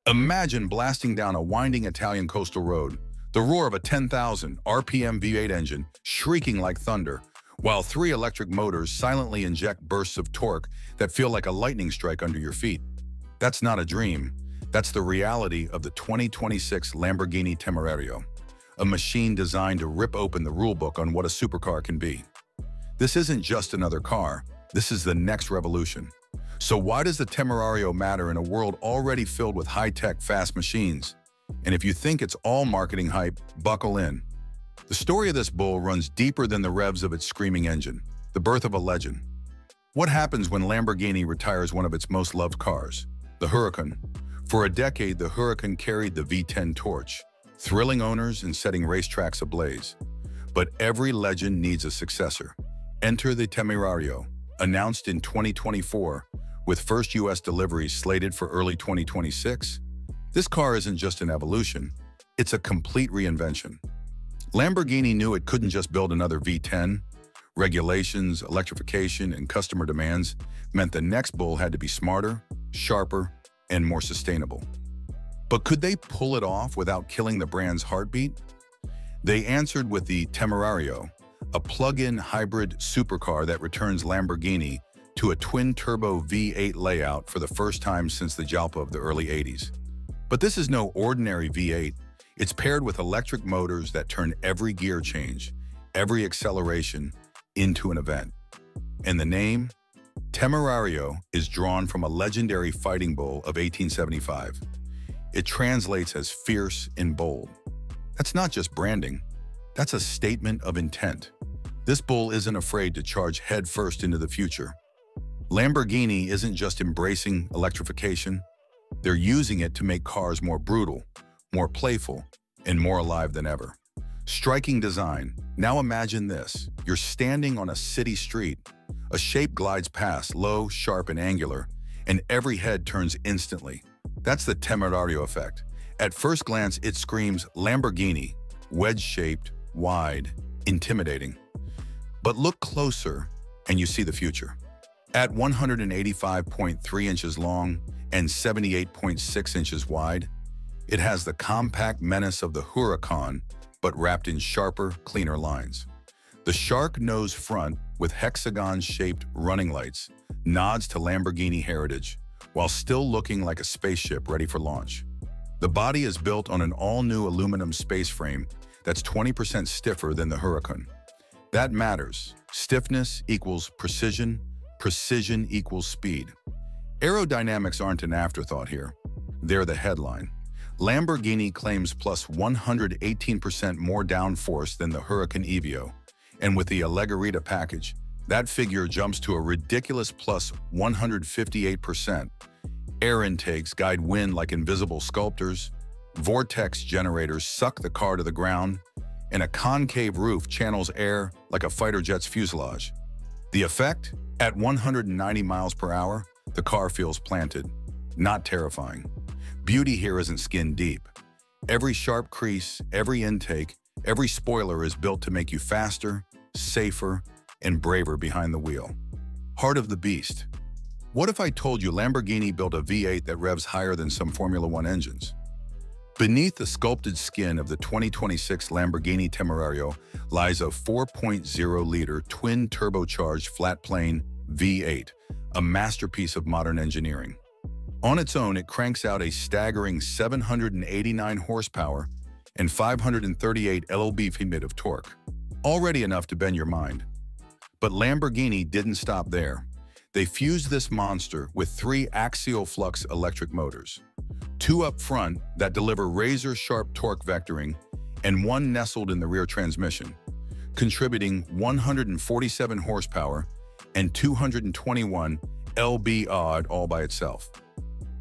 Imagine blasting down a winding Italian coastal road, the roar of a 10,000 RPM V8 engine shrieking like thunder, while three electric motors silently inject bursts of torque that feel like a lightning strike under your feet. That's not a dream. That's the reality of the 2026 Lamborghini Temerario, a machine designed to rip open the rulebook on what a supercar can be. This isn't just another car. This is the next revolution. So why does the Temerario matter in a world already filled with high-tech, fast machines? And if you think it's all marketing hype, buckle in. The story of this bull runs deeper than the revs of its screaming engine, the birth of a legend. What happens when Lamborghini retires one of its most loved cars, the Huracan? For a decade, the Huracan carried the V10 torch, thrilling owners and setting racetracks ablaze. But every legend needs a successor. Enter the Temerario, announced in 2024, with first U.S. deliveries slated for early 2026. This car isn't just an evolution, it's a complete reinvention. Lamborghini knew it couldn't just build another V10. Regulations, electrification, and customer demands meant the next bull had to be smarter, sharper, and more sustainable. But could they pull it off without killing the brand's heartbeat? They answered with the Temerario, a plug-in hybrid supercar that returns Lamborghini to a twin-turbo V8 layout for the first time since the Jalpa of the early 80s. But this is no ordinary V8. It's paired with electric motors that turn every gear change, every acceleration, into an event. And the name, Temerario, is drawn from a legendary fighting bull of 1875. It translates as fierce and bold. That's not just branding. That's a statement of intent. This bull isn't afraid to charge headfirst into the future. Lamborghini isn't just embracing electrification. They're using it to make cars more brutal, more playful, and more alive than ever. Striking design. Now imagine this. You're standing on a city street. A shape glides past, low, sharp, and angular, and every head turns instantly. That's the Temerario effect. At first glance, it screams Lamborghini, wedge-shaped, wide, intimidating. But look closer, and you see the future. At 185.3 inches long and 78.6 inches wide, it has the compact menace of the Huracan, but wrapped in sharper, cleaner lines. The shark nose front, with hexagon-shaped running lights, nods to Lamborghini heritage, while still looking like a spaceship ready for launch. The body is built on an all-new aluminum space frame that's 20% stiffer than the Huracan. That matters. Stiffness equals precision, precision equals speed. Aerodynamics aren't an afterthought here. They're the headline. Lamborghini claims plus 118% more downforce than the Huracan Evio, and with the Allegorita package, that figure jumps to a ridiculous plus 158%. Air intakes guide wind like invisible sculptors, vortex generators suck the car to the ground, and a concave roof channels air like a fighter jet's fuselage. The effect? At 190 miles per hour, the car feels planted, not terrifying. Beauty here isn't skin deep. Every sharp crease, every intake, every spoiler is built to make you faster, safer, and braver behind the wheel. Heart of the beast. What if I told you Lamborghini built a V8 that revs higher than some Formula One engines? Beneath the sculpted skin of the 2026 Lamborghini Temerario lies a 4.0-liter twin-turbocharged flat-plane V8, a masterpiece of modern engineering. On its own, it cranks out a staggering 789 horsepower and 538 lb-ft of torque, already enough to bend your mind. But Lamborghini didn't stop there. They fused this monster with three axial flux electric motors, two up front that deliver razor-sharp torque vectoring and one nestled in the rear transmission, contributing 147 horsepower and 221 lb-odd all by itself.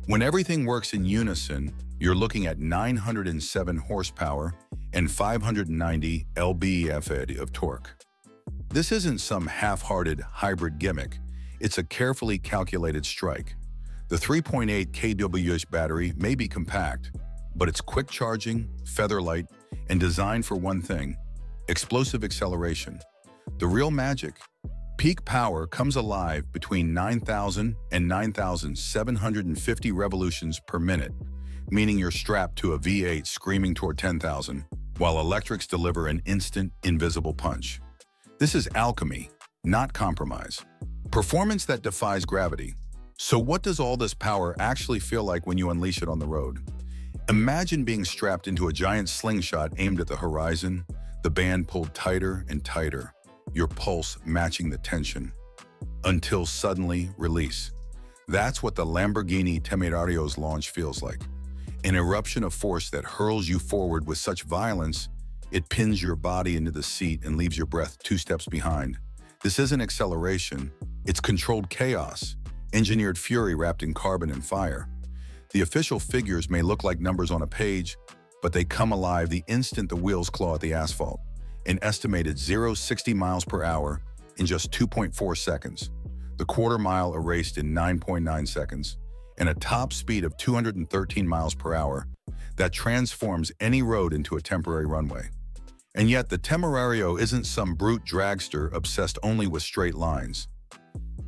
When everything works in unison, you're looking at 907 horsepower and 590 lb-ft of torque. This isn't some half-hearted hybrid gimmick. It's a carefully calculated strike. The 3.8 kWh battery may be compact, but it's quick charging, feather-light, and designed for one thing: explosive acceleration. The real magic. Peak power comes alive between 9,000 and 9,750 revolutions per minute, meaning you're strapped to a V8 screaming toward 10,000, while electrics deliver an instant, invisible punch. This is alchemy, not compromise. Performance that defies gravity. So what does all this power actually feel like when you unleash it on the road? Imagine being strapped into a giant slingshot aimed at the horizon, the band pulled tighter and tighter, your pulse matching the tension, until suddenly release. That's what the Lamborghini Temerario's launch feels like. An eruption of force that hurls you forward with such violence, it pins your body into the seat and leaves your breath 2 steps behind. This isn't acceleration, it's controlled chaos, engineered fury wrapped in carbon and fire. The official figures may look like numbers on a page, but they come alive the instant the wheels claw at the asphalt. An estimated 0-60 miles per hour in just 2.4 seconds. The quarter mile erased in 9.9 seconds, and a top speed of 213 miles per hour that transforms any road into a temporary runway. And yet the Temerario isn't some brute dragster obsessed only with straight lines.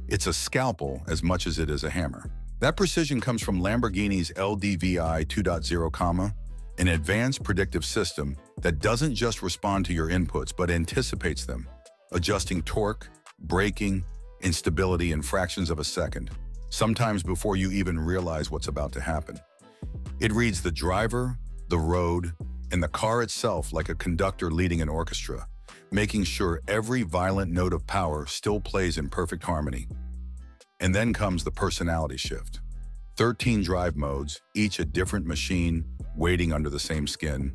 It's a scalpel as much as it is a hammer. That precision comes from Lamborghini's LDVI 2.0, an advanced predictive system that doesn't just respond to your inputs but anticipates them, adjusting torque, braking, and stability in fractions of a second, sometimes before you even realize what's about to happen. It reads the driver, the road, and the car itself like a conductor leading an orchestra, making sure every violent note of power still plays in perfect harmony. And then comes the personality shift. 13 drive modes, each a different machine waiting under the same skin.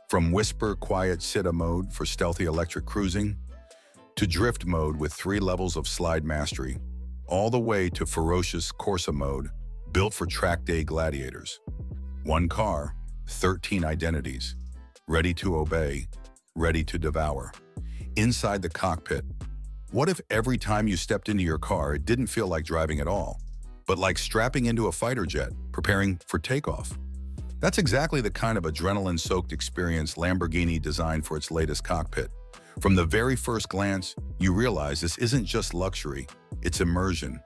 From whisper, quiet Sitta mode for stealthy electric cruising, to drift mode with 3 levels of slide mastery, all the way to ferocious Corsa mode, built for track day gladiators. One car, 13 identities, ready to obey, ready to devour. Inside the cockpit, what if every time you stepped into your car it didn't feel like driving at all, but like strapping into a fighter jet, preparing for takeoff? That's exactly the kind of adrenaline-soaked experience Lamborghini designed for its latest cockpit. From the very first glance, you realize this isn't just luxury, it's immersion.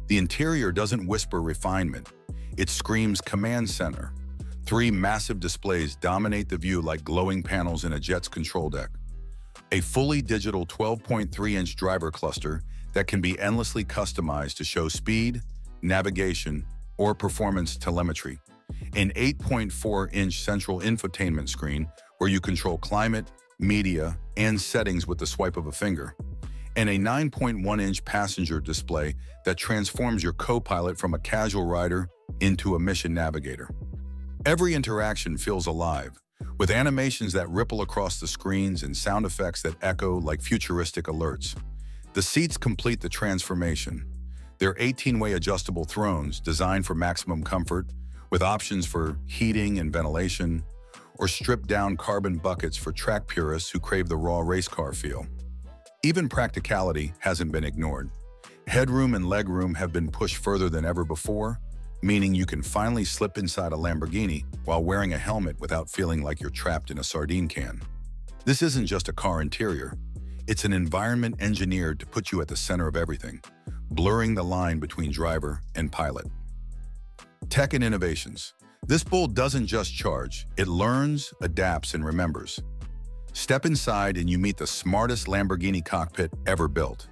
The interior doesn't whisper refinement, it screams command center. 3 massive displays dominate the view like glowing panels in a jet's control deck. A fully digital 12.3-inch driver cluster that can be endlessly customized to show speed, navigation, or performance telemetry. An 8.4-inch central infotainment screen where you control climate, media, and settings with the swipe of a finger. And a 9.1-inch passenger display that transforms your co-pilot from a casual rider into a mission navigator. Every interaction feels alive, with animations that ripple across the screens and sound effects that echo like futuristic alerts. The seats complete the transformation. They're 18-way adjustable thrones designed for maximum comfort, with options for heating and ventilation, or stripped-down carbon buckets for track purists who crave the raw race car feel. Even practicality hasn't been ignored. Headroom and legroom have been pushed further than ever before, meaning you can finally slip inside a Lamborghini while wearing a helmet without feeling like you're trapped in a sardine can. This isn't just a car interior. It's an environment engineered to put you at the center of everything, blurring the line between driver and pilot. Tech and innovations. This bull doesn't just charge, it learns, adapts, and remembers. Step inside and you meet the smartest Lamborghini cockpit ever built.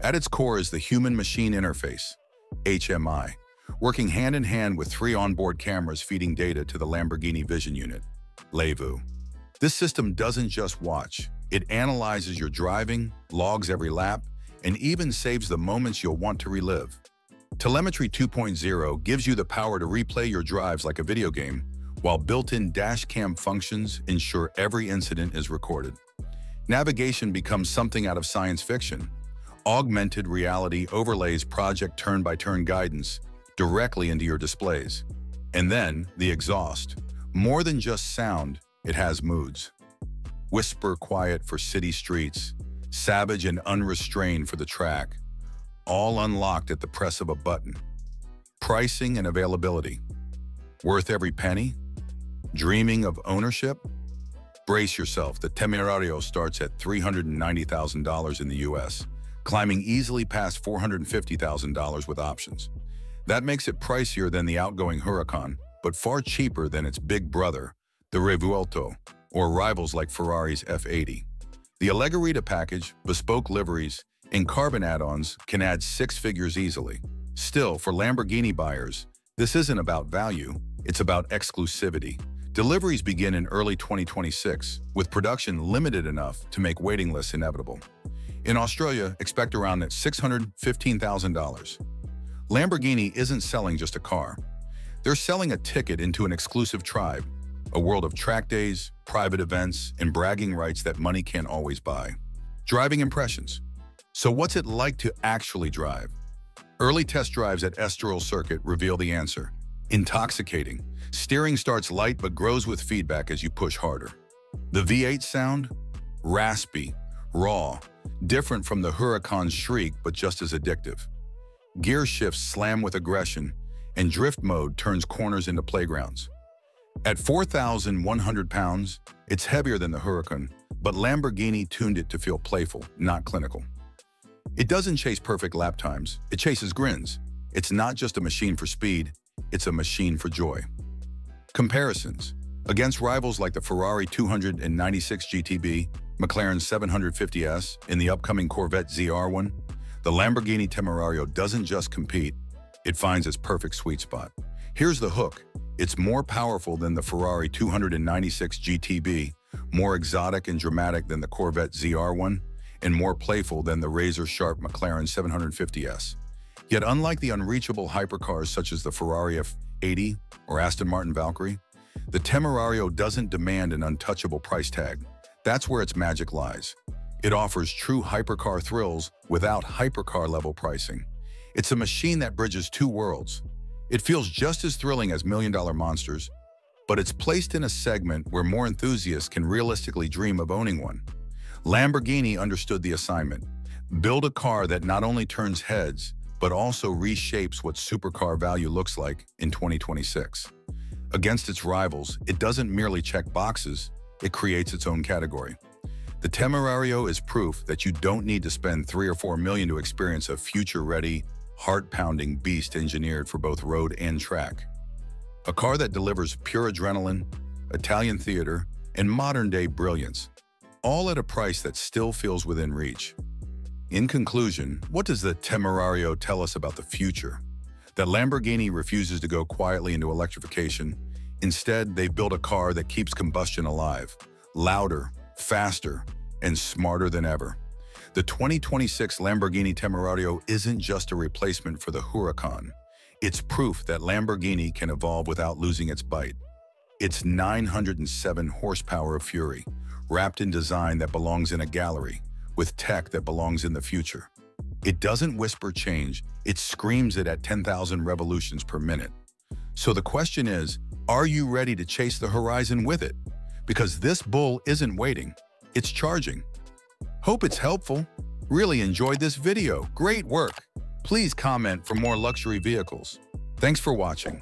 At its core is the human-machine interface, HMI, working hand-in-hand with 3 onboard cameras feeding data to the Lamborghini Vision Unit, LEVU. This system doesn't just watch, it analyzes your driving, logs every lap, and even saves the moments you'll want to relive. Telemetry 2.0 gives you the power to replay your drives like a video game, while built-in dash cam functions ensure every incident is recorded. Navigation becomes something out of science fiction. Augmented reality overlays project turn-by-turn guidance directly into your displays. And then, the exhaust. More than just sound, it has moods. Whisper quiet for city streets, savage and unrestrained for the track, all unlocked at the press of a button. Pricing and availability. Worth every penny? Dreaming of ownership? Brace yourself, the Temerario starts at $390,000 in the US, climbing easily past $450,000 with options. That makes it pricier than the outgoing Huracan, but far cheaper than its big brother, the Revuelto, or rivals like Ferrari's F80. The Allegorita package, bespoke liveries, and carbon add-ons can add six figures easily. Still, for Lamborghini buyers, this isn't about value, it's about exclusivity. Deliveries begin in early 2026, with production limited enough to make waiting lists inevitable. In Australia, expect around $615,000. Lamborghini isn't selling just a car. They're selling a ticket into an exclusive tribe, a world of track days, private events, and bragging rights that money can't always buy. Driving impressions. So what's it like to actually drive? Early test drives at Estoril Circuit reveal the answer. Intoxicating. Steering starts light but grows with feedback as you push harder. The V8 sound? Raspy, raw, different from the Huracan's shriek but just as addictive. Gear shifts slam with aggression, and drift mode turns corners into playgrounds. At 4,100 pounds, it's heavier than the Huracan, but Lamborghini tuned it to feel playful, not clinical. It doesn't chase perfect lap times, it chases grins. It's not just a machine for speed, it's a machine for joy. Comparisons. Against rivals like the Ferrari 296 GTB, McLaren 750S, and the upcoming Corvette ZR1, the Lamborghini Temerario doesn't just compete, it finds its perfect sweet spot. Here's the hook. It's more powerful than the Ferrari 296 GTB, more exotic and dramatic than the Corvette ZR1, and more playful than the razor-sharp McLaren 750S. Yet unlike the unreachable hypercars such as the Ferrari F80 or Aston Martin Valkyrie, the Temerario doesn't demand an untouchable price tag. That's where its magic lies. It offers true hypercar thrills without hypercar-level pricing. It's a machine that bridges two worlds. It feels just as thrilling as million-dollar monsters, but it's placed in a segment where more enthusiasts can realistically dream of owning one. Lamborghini understood the assignment. Build a car that not only turns heads, but also reshapes what supercar value looks like in 2026. Against its rivals, it doesn't merely check boxes, it creates its own category. The Temerario is proof that you don't need to spend $3 or $4 million to experience a future-ready, heart-pounding beast engineered for both road and track. A car that delivers pure adrenaline, Italian theater, and modern-day brilliance, all at a price that still feels within reach. In conclusion, what does the Temerario tell us about the future? That Lamborghini refuses to go quietly into electrification. Instead, they built a car that keeps combustion alive, louder, faster, and smarter than ever. The 2026 Lamborghini Temerario isn't just a replacement for the Huracan. It's proof that Lamborghini can evolve without losing its bite. It's 907 horsepower of fury, wrapped in design that belongs in a gallery, with tech that belongs in the future. It doesn't whisper change, it screams it at 10,000 revolutions per minute. So the question is, are you ready to chase the horizon with it? Because this bull isn't waiting, it's charging. Hope it's helpful. Really enjoyed this video. Great work. Please comment for more luxury vehicles. Thanks for watching.